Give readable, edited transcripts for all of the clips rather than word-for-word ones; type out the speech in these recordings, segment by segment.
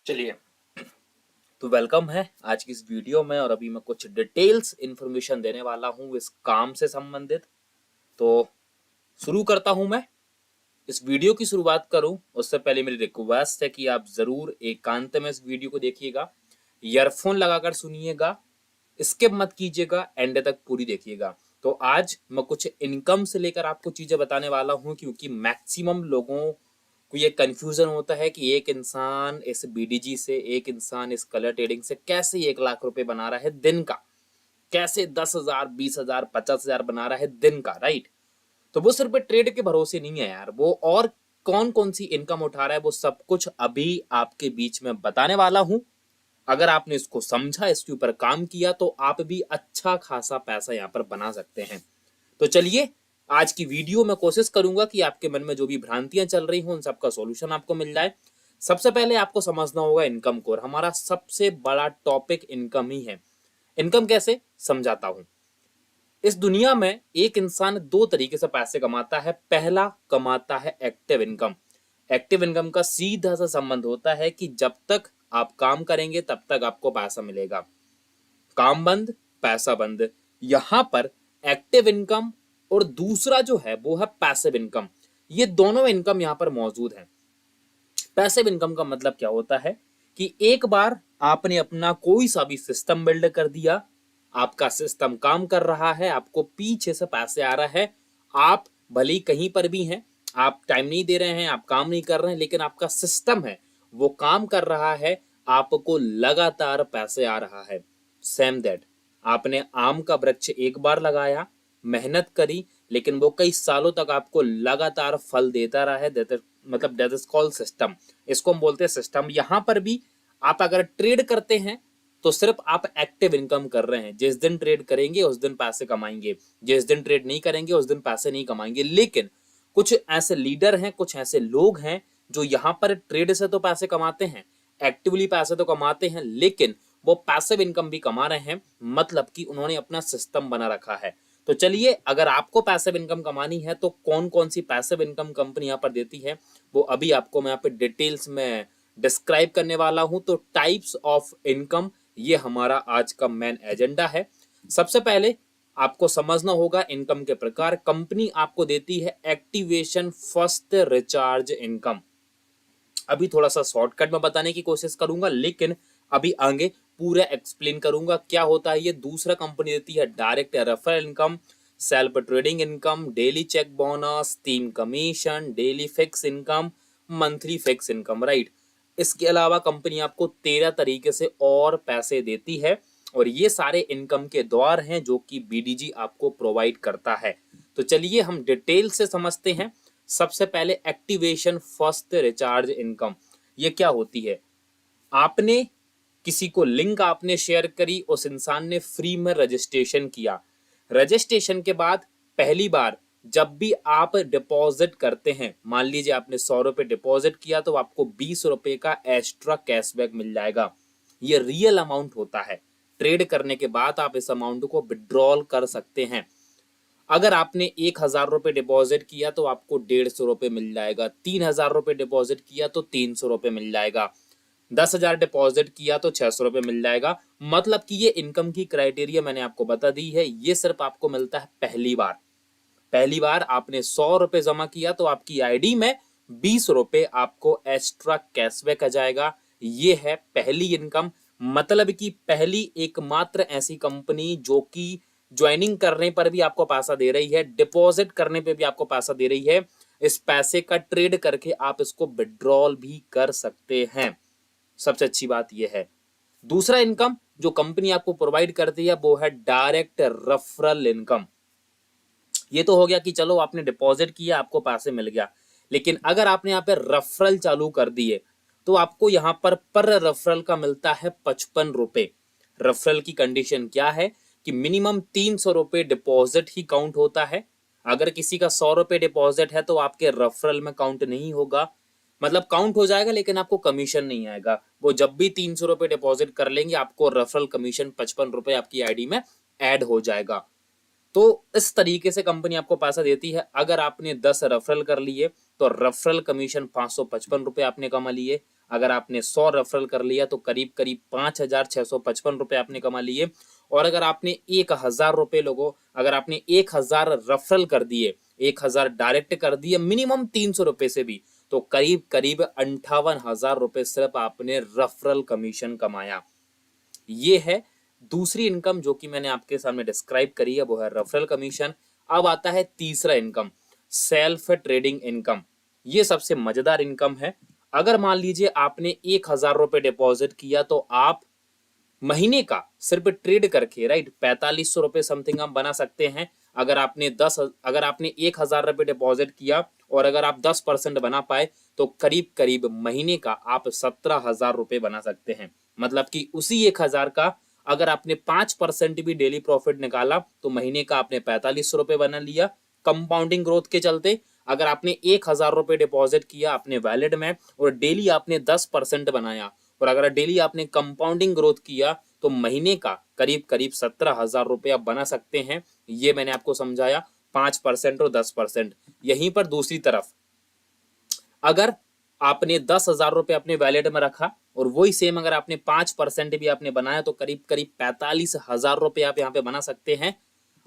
चलिए, तो वेलकम है आज की इस वीडियो में। और अभी मैं कुछ डिटेल्स इंफॉर्मेशन देने वाला हूँ इस काम से संबंधित। तो शुरू करता हूँ मैं। इस वीडियो की शुरुआत करूँ उससे पहले मेरी रिक्वेस्ट है कि आप जरूर एकांत में इस वीडियो को देखिएगा, ईयरफोन लगाकर सुनिएगा, स्किप मत कीजिएगा, एंड तक पूरी देखिएगा। तो आज मैं कुछ इनकम से लेकर आपको चीजें बताने वाला हूँ, क्योंकि मैक्सिमम लोगों को ये कंफ्यूजन होता है कि एक इंसान इस बीडीजी से, एक इंसान इस कलर ट्रेडिंग से कैसे 1 लाख रुपए बना रहा है दिन का, कैसे 10,000, 20,000, 50,000 बना रहा है दिन का, राइट। तो वो सिर्फ ट्रेड के भरोसे नहीं है यार, वो और कौन कौन सी इनकम उठा रहा है वो सब कुछ अभी आपके बीच में बताने वाला हूं। अगर आपने इसको समझा, इसके ऊपर काम किया, तो आप भी अच्छा खासा पैसा यहाँ पर बना सकते हैं। तो चलिए, आज की वीडियो में कोशिश करूंगा कि आपके मन में जो भी भ्रांतियां चल रही हो उन सबका सॉल्यूशन आपको मिल जाए। सबसे पहले आपको समझना होगा इनकम को, और हमारा सबसे बड़ा टॉपिक इनकम ही है। इनकम कैसे, समझाता हूं। इस दुनिया में एक इंसान दो तरीके से पैसे कमाता है। पहला कमाता है एक्टिव इनकम। एक्टिव इनकम का सीधा सा संबंध होता है कि जब तक आप काम करेंगे तब तक आपको पैसा मिलेगा, काम बंद पैसा बंद। यहां पर एक्टिव इनकम और दूसरा जो है वो है पैसिव इनकम। ये दोनों इनकम यहां पर मौजूद है। पैसिव इनकम का मतलब क्या होता है कि एक बार आपने अपना कोई सा भी सिस्टम बिल्ड कर दिया, आपका सिस्टम काम कर रहा है, आपको पीछे से पैसे आ रहा है, आप भले ही कहीं पर भी हैं, आप टाइम नहीं दे रहे हैं, आप काम नहीं कर रहे हैं, लेकिन आपका सिस्टम है वो काम कर रहा है, आपको लगातार पैसे आ रहा है। सेम दैट, आपने आम का वृक्ष एक बार लगाया, मेहनत करी, लेकिन वो कई सालों तक आपको लगातार फल देता रहा है। मतलब दैट इज कॉल्ड सिस्टम। इसको हम बोलते हैं सिस्टम। यहां पर भी आप अगर ट्रेड करते हैं तो सिर्फ आप एक्टिव इनकम कर रहे हैं। जिस दिन ट्रेड करेंगे उस दिन पैसे कमाएंगे, जिस दिन ट्रेड नहीं करेंगे उस दिन पैसे नहीं कमाएंगे। लेकिन कुछ ऐसे लीडर हैं, कुछ ऐसे लोग हैं जो यहां पर ट्रेड से तो पैसे कमाते हैं, एक्टिवली पैसे तो कमाते हैं, लेकिन वो पैसिव इनकम भी कमा रहे हैं। मतलब कि उन्होंने अपना सिस्टम बना रखा है। तो चलिए, अगर आपको पैसिव इनकम कमानी है तो कौन कौन सी पैसिव इनकम कंपनी यहाँ पर देती है वो अभी आपको मैं यहाँ पे डिटेल्स में डिस्क्राइब करने वाला हूं। तो टाइप्स ऑफ इनकम, ये हमारा आज का मेन एजेंडा है। सबसे पहले आपको समझना होगा इनकम के प्रकार। कंपनी आपको देती है एक्टिवेशन फर्स्ट रिचार्ज इनकम। अभी थोड़ा सा शॉर्टकट में बताने की कोशिश करूंगा, लेकिन अभी आगे पूरा एक्सप्लेन करूंगा क्या होता है ये। दूसरा कंपनी देती है direct referral income, self trading income, daily check bonus, team commission, daily fix income, monthly fix income, right. इसके अलावा कंपनी आपको 13 तरीके से और पैसे देती है, और ये सारे इनकम के द्वार हैं जो कि बीडीजी आपको प्रोवाइड करता है। तो चलिए हम डिटेल से समझते हैं। सबसे पहले एक्टिवेशन फर्स्ट रिचार्ज इनकम, ये क्या होती है। आपने किसी को लिंक आपने शेयर करी, उस इंसान ने फ्री में रजिस्ट्रेशन किया। रजिस्ट्रेशन के बाद पहली बार जब भी आप डिपॉजिट करते हैं, मान लीजिए आपने 100 रुपए डिपॉजिट किया, तो आपको 20 रुपए का एक्स्ट्रा कैशबैक मिल जाएगा। ये रियल अमाउंट होता है। ट्रेड करने के बाद आप इस अमाउंट को विड्रॉल कर सकते हैं। अगर आपने 1,000 रुपए डिपॉजिट किया तो आपको 150 रुपए मिल जाएगा। 3,000 रुपए डिपॉजिट किया तो 300 रुपए मिल जाएगा। 10,000 डिपॉजिट किया तो 600 रुपए मिल जाएगा। मतलब कि ये इनकम की क्राइटेरिया मैंने आपको बता दी है। ये सिर्फ आपको मिलता है पहली बार। पहली बार आपने 100 रुपए जमा किया तो आपकी आईडी में 20 रुपए आपको एक्स्ट्रा कैशबैक आ जाएगा। ये है पहली इनकम। मतलब कि पहली एकमात्र ऐसी कंपनी जो कि ज्वाइनिंग करने पर भी आपको पैसा दे रही है, डिपॉजिट करने पे भी आपको पैसा दे रही है। इस पैसे का ट्रेड करके आप इसको विड्रॉल भी कर सकते हैं। सबसे अच्छी बात यह है। दूसरा इनकम जो कंपनी आपको प्रोवाइड करती है वो है डायरेक्ट रेफरल इनकम। ये तो हो गया कि चलो आपने डिपॉजिट किया, आपको पैसे मिल गया। लेकिन अगर आपने यहाँ पे रेफरल चालू कर दिए तो आपको यहाँ पर रेफरल का मिलता है 55 रुपए। रेफरल की कंडीशन क्या है कि मिनिमम 300 रुपए डिपॉजिट ही काउंट होता है। अगर किसी का 100 रुपए डिपॉजिट है तो आपके रेफरल में काउंट नहीं होगा। मतलब काउंट हो जाएगा लेकिन आपको कमीशन नहीं आएगा। वो जब भी 300 रुपए डिपॉजिट कर लेंगे आपको रेफरल कमीशन 55 रुपए आपकी आईडी में ऐड हो जाएगा। तो इस तरीके से कंपनी आपको पैसा देती है। अगर आपने 10 रेफरल कर लिए तो रेफरल कमीशन 555 रुपए आपने कमा लिए। अगर आपने 100 रेफरल कर लिया तो करीब करीब 5,655 रुपए आपने कमा लिए। और अगर आपने 1,000 रुपए अगर आपने 1,000 रेफरल कर दिए, 1,000 डायरेक्ट कर दिए मिनिमम 300 रुपए से भी, तो करीब करीब 58,000 रुपए सिर्फ आपने रेफरल कमीशन कमाया। ये है दूसरी इनकम जो कि मैंने आपके सामने डिस्क्राइब करी है, वो है रेफरल कमीशन। अब आता है तीसरा इनकम, सेल्फ ट्रेडिंग इनकम। ये सबसे मजेदार इनकम है। अगर मान लीजिए आपने 1,000 रुपए डिपॉजिट किया तो आप महीने का सिर्फ ट्रेड करके, राइट, 4,500 रुपए समथिंग हम बना सकते हैं। अगर आपने 1,000 रुपए डिपॉजिट किया और अगर आप 10% बना पाए तो करीब करीब महीने का आप 17,000 रुपए बना सकते हैं। मतलब कि उसी 1,000 का अगर आपने 5% भी डेली प्रॉफिट निकाला तो महीने का आपने 4,500 रुपए बना लिया कंपाउंडिंग ग्रोथ के चलते। अगर आपने 1,000 रुपए डिपॉजिट किया अपने वैलेट में और डेली आपने 10% बनाया और अगर डेली आपने कंपाउंडिंग ग्रोथ किया तो महीने का करीब करीब 17,000 रुपए आप बना सकते हैं। ये मैंने आपको समझाया 5% और 10%। यहीं पर दूसरी तरफ अगर आपने 10,000 रुपए अपने वैलेट में रखा और वही सेम अगर आपने 5% भी आपने बनाया तो करीब करीब 45,000 रुपए आप यहाँ पे बना सकते हैं।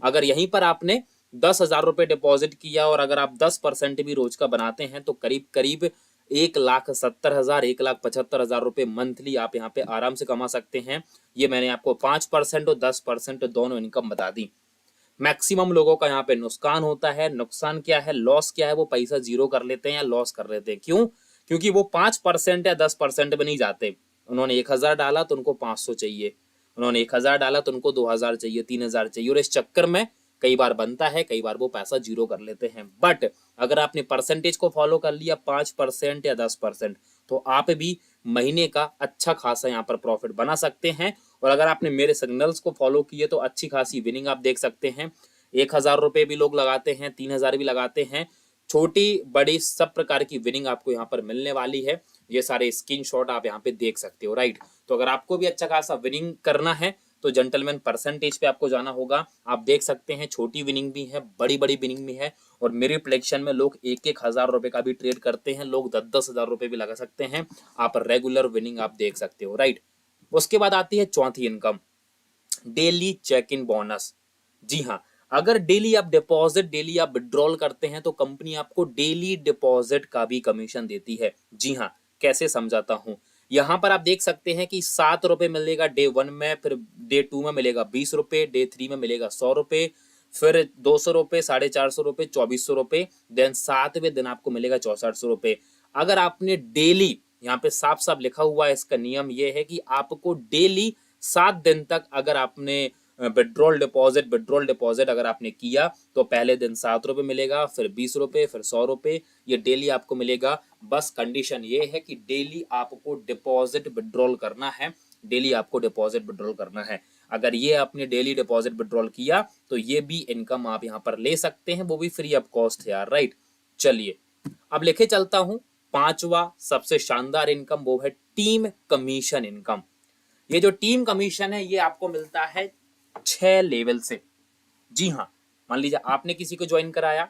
अगर यहीं पर आपने 10,000 रुपए डिपॉजिट किया और अगर आप 10% भी रोज का बनाते हैं तो करीब करीब 1,70,000 1,75,000 रुपए मंथली आप यहाँ पे आराम से कमा सकते हैं। ये मैंने आपको 5% और 10% दोनों इनकम बता दी। मैक्सिमम लोगों का यहाँ पे नुकसान होता है। नुकसान क्या है, लॉस क्या है, वो पैसा जीरो कर लेते हैं या लॉस कर लेते हैं। क्यों? क्योंकि वो 5% या 10% में नहीं जाते। उन्होंने 1,000 डाला तो उनको 500 चाहिए, उन्होंने 1,000 डाला तो उनको 2,000 चाहिए, 3,000 चाहिए, और इस चक्कर में कई बार बनता है, कई बार वो पैसा जीरो कर लेते हैं। बट अगर आपने परसेंटेज को फॉलो कर लिया 5% या 10%, तो आप भी महीने का अच्छा खासा यहाँ पर प्रॉफिट बना सकते हैं। और अगर आपने मेरे सिग्नल्स को फॉलो किए तो अच्छी खासी विनिंग आप देख सकते हैं। 1,000 रुपए भी लोग लगाते हैं, 3,000 भी लगाते हैं। छोटी बड़ी सब प्रकार की विनिंग आपको यहाँ पर मिलने वाली है। ये सारे स्क्रीनशॉट आप यहाँ पे देख सकते हो, राइट। तो अगर आपको भी अच्छा खासा विनिंग करना है तो जेंटलमैन परसेंटेज पे आपको जाना होगा। आप देख सकते हैं छोटी विनिंग भी है, बड़ी बड़ी विनिंग भी है, और मेरे प्रेडिक्शन में लोग 1,000 रुपए का भी ट्रेड करते हैं, लोग 10,000 रुपए भी लगा सकते हैं। आप रेगुलर विनिंग आप देख सकते हो, राइट। उसके बाद आती है चौथी income, daily check in bonus. जी हाँ, अगर डेली आप डिपॉजिट, डेली आप विड्रॉल करते हैं तो कंपनी आपको डेली डिपॉजिट का भी कमीशन देती है। जी हाँ, कैसे समझाता हूं। यहां पर आप देख सकते हैं कि 7 रुपए मिलेगा डे 1 में, फिर डे 2 में मिलेगा 20 रुपए, डे 3 में मिलेगा 100 रुपए, फिर 200 रुपए, 450 रुपए, 2,400 रुपए, देन 7वें दिन आपको मिलेगा 6,400 रुपए। अगर आपने डेली, यहाँ पे साफ साफ लिखा हुआ है, इसका नियम ये है कि आपको डेली 7 दिन तक अगर आपने विड्रॉल डिपॉजिट अगर आपने किया तो पहले दिन 7 रुपए मिलेगा, फिर 20 रुपए, फिर 100 रुपए, ये डेली आपको मिलेगा। बस कंडीशन ये है कि डेली आपको डिपॉजिट विड्रॉल करना है, डेली आपको डिपॉजिट विड्रॉल करना है। अगर ये आपने डेली डिपॉजिट विड्रॉल किया तो ये भी इनकम आप यहाँ पर ले सकते हैं, वो भी फ्री ऑफ कॉस्ट है यार, राइट। चलिए अब लेके चलता हूं पांचवा सबसे शानदार इनकम, वो है टीम कमीशन इनकम। ये जो टीम कमीशन है ये आपको मिलता है 6 लेवल से। जी हाँ, मान लीजिए आपने किसी को ज्वाइन कराया,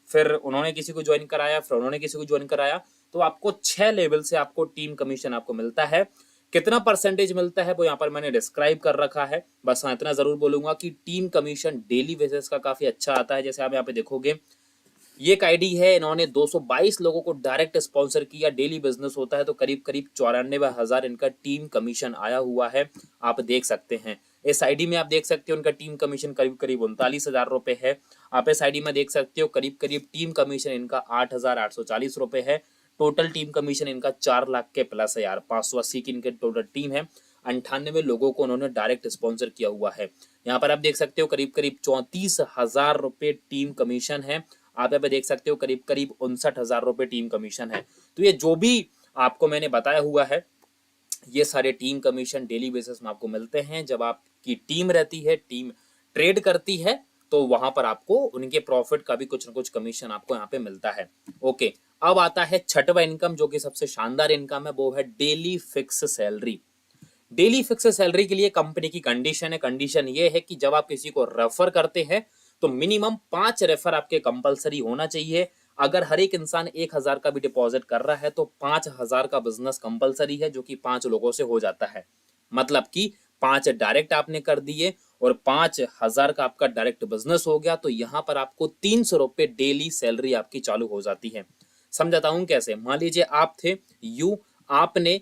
फिर उन्होंने किसी को ज्वाइन कराया, फिर उन्होंने किसी को ज्वाइन कराया, तो आपको 6 लेवल से आपको टीम कमीशन आपको मिलता है। कितना परसेंटेज मिलता है वो यहाँ पर मैंने डिस्क्राइब कर रखा है। बस हाँ, इतना जरूर बोलूंगा कि टीम कमीशन डेली बेसिस का काफी अच्छा आता है। जैसे आप यहाँ पे देखोगे, ये एक आईडी है, इन्होंने 222 लोगों को डायरेक्ट स्पॉन्सर किया, डेली बिजनेस होता है तो करीब करीब 94,000 इनका टीम कमीशन आया हुआ है, आप देख सकते हैं। इस आईडी में आप देख सकते हो उनका टीम कमीशन करीब करीब 39,000 रुपए है। आप इस आईडी में देख सकते हो करीब करीब टीम कमीशन इनका 8,840 रुपए है। टोटल टीम कमीशन इनका 4 लाख के प्लस है यार। 580 की इनके टोटल टीम है, 98 लोगों को उन्होंने डायरेक्ट स्पॉन्सर किया हुआ है। यहाँ पर आप देख सकते हो करीब करीब 34,000 रुपए टीम कमीशन है। आप यहाँ पे देख सकते हो करीब करीब 59,000 रुपए टीम कमीशन है। तो ये जो भी आपको मैंने बताया हुआ है, ये सारे टीम कमीशन डेली बेसिस में आपको मिलते हैं। जब आपकी टीम रहती है, टीम ट्रेड करती है, तो वहां पर आपको उनके प्रॉफिट का भी कुछ ना कुछ कमीशन आपको यहाँ पे मिलता है। ओके, अब आता है छठवा इनकम जो कि सबसे शानदार इनकम है, वो है daily fix salary. Daily fix salary के लिए कंपनी की कंडीशन है, कंडीशन ये है कि जब आप किसी को रेफर करते हैं तो मिनिमम 5 रेफर आपके कंपलसरी होना चाहिए। अगर हर एक इंसान 1,000 का भी डिपॉजिट कर रहा है तो 5,000 का बिजनेस कंपलसरी है, जो कि 5 लोगों से हो जाता है। मतलब कि 5 डायरेक्ट आपने कर दिए और 5,000 का आपका डायरेक्ट बिजनेस हो गया, तो यहाँ पर आपको 300 रुपये डेली सैलरी आपकी चालू हो जाती है। समझाता हूं कैसे। मान लीजिए आप थे यू, आपने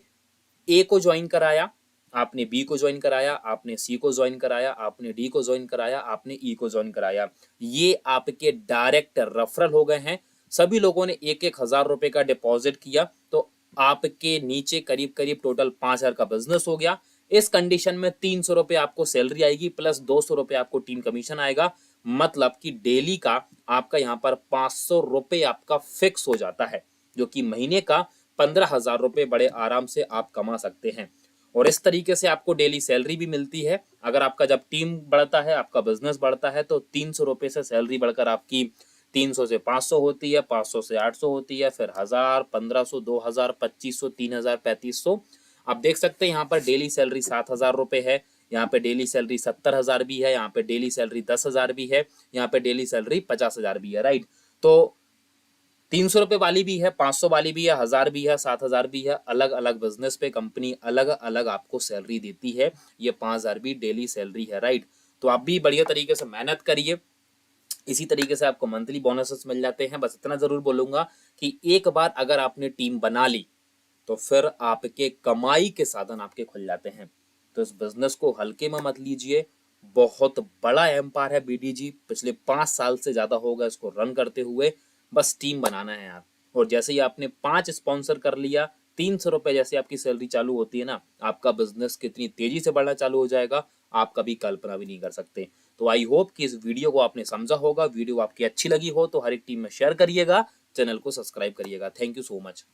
ए को ज्वाइन कराया, आपने बी को ज्वाइन कराया, आपने सी को ज्वाइन कराया, आपने डी को ज्वाइन कराया, आपने ई को ज्वाइन कराया। ये आपके डायरेक्ट रेफरल हो गए हैं। सभी लोगों ने 1,000 रुपए का डिपॉजिट किया, तो आपके नीचे करीब करीब टोटल 5,000 का बिजनेस हो गया। इस कंडीशन में 300 रुपए आपको सैलरी आएगी, प्लस 200 रुपए आपको टीम कमीशन आएगा। मतलब कि डेली का आपका यहाँ पर 500 रुपए आपका फिक्स हो जाता है, जो कि महीने का 15,000 रुपए बड़े आराम से आप कमा सकते हैं। और इस तरीके से आपको डेली सैलरी भी मिलती है। अगर आपका जब टीम बढ़ता है, आपका बिजनेस बढ़ता है, तो 300 रुपए से सैलरी बढ़कर आपकी 300 से 500 होती है, 500 से 800 होती है, फिर 1,000, 1,500, 2,000, 2,500, 3,000, 3,500। आप देख सकते हैं यहाँ पर डेली सैलरी 7,000 रुपए है, यहाँ पे डेली सैलरी 70,000 भी है, यहाँ पे डेली सैलरी 10,000 भी है, यहाँ पे डेली सैलरी 50,000 भी है, राइट। तो 300 रुपए वाली भी है, 500 वाली भी है, 1,000 भी है, 7,000 भी है। अलग अलग बिजनेस पे कंपनी अलग अलग आपको सैलरी देती है। ये 5,000 भी डेली सैलरी है, राइट। तो आप भी बढ़िया तरीके से मेहनत करिए, इसी तरीके से आपको मंथली बोनसेस मिल जाते हैं। बस इतना जरूर बोलूंगा कि एक बार अगर आपने टीम बना ली तो फिर आपके कमाई के साधन आपके खुल जाते हैं। तो इस बिजनेस को हल्के में मत लीजिए, बहुत बड़ा एम्पायर है बीडीजी। पिछले 5 साल से ज्यादा होगा इसको रन करते हुए। बस टीम बनाना है यार। और जैसे ही आपने 5 स्पॉन्सर कर लिया, 300 रुपए जैसे आपकी सैलरी चालू होती है ना, आपका बिजनेस कितनी तेजी से बढ़ना चालू हो जाएगा, आप कभी कल्पना भी नहीं कर सकते। तो आई होप कि इस वीडियो को आपने समझा होगा। वीडियो आपकी अच्छी लगी हो तो हर एक टीम में शेयर करिएगा, चैनल को सब्सक्राइब करिएगा। Thank you so much.